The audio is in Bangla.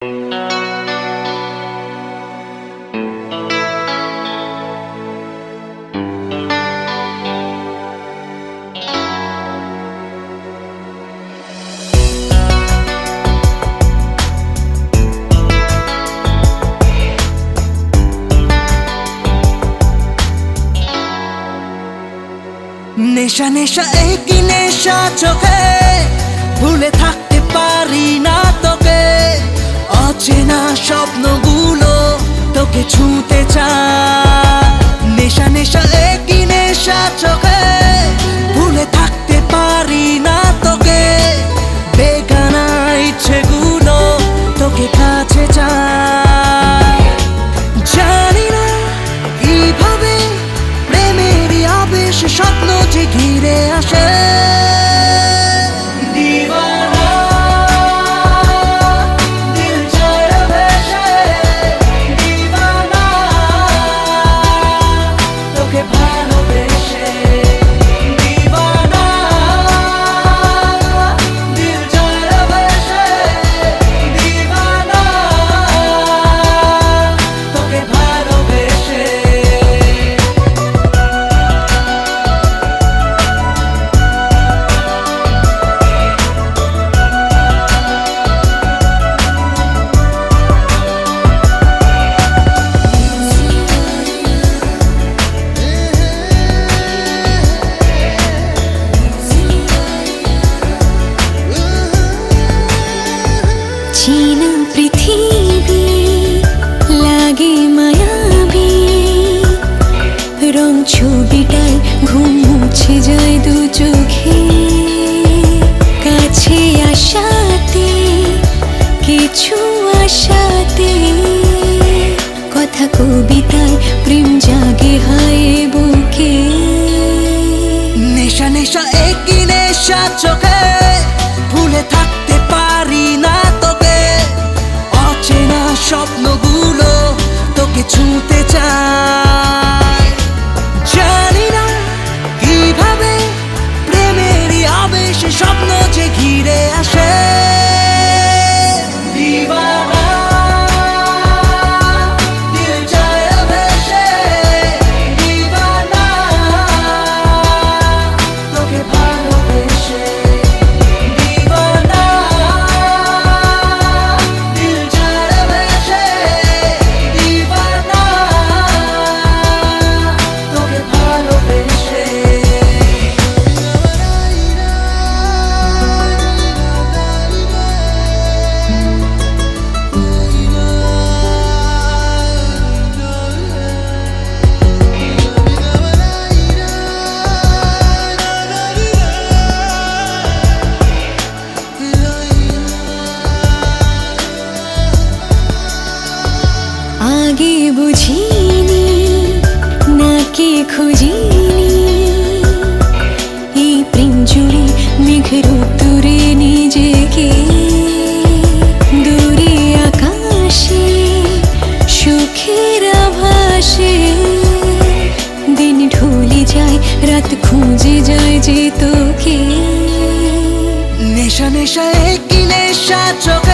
নেশা নেশা একই নেশা চোখে, ভুলে থাকতে পারি না তোকে। অচেনা স্বপ্নগুলো তোকে ছুঁতে চায়। নেশা নেশা একই নেশা চোখে, ভুলে থাকতে পারি না তোকে। বেগানা ইচ্ছেগুলো তোকে কাছে চায়। জানি না কিভাবে প্রেমেরই আবেশ স্বপ্ন যে ঘিরে আসে। চীনা পৃথিবী লাগে মায়াবী, রং ছবিটায় ঘুম মুছে যায় দু চোখে। কাছে আসাতে কিছু আশাতে, কথা কবিতায় প্রেম জাগে হায় বুকে। নেশা নেশা একই নেশা চোখে, ভুলে থাকতে পারি না তোকে। অচেনা স্বপ্নগুলো তোকে ছুঁতে চায়। জানি না কিভাবে প্রেমেরই আবেশ স্বপ্ন যে ঘিরে আসে। আগে বুঝিনি, নাকি খুঁজিনি, এই প্রেম জুড়ে মেঘের উত্তরে নিজেকে। দূরে আকাশে সুখের আভাসে, দিন ঢলে যায় রাত খুঁজে যায় যে তোকে। নেশা নেশা একই নেশা চোখে,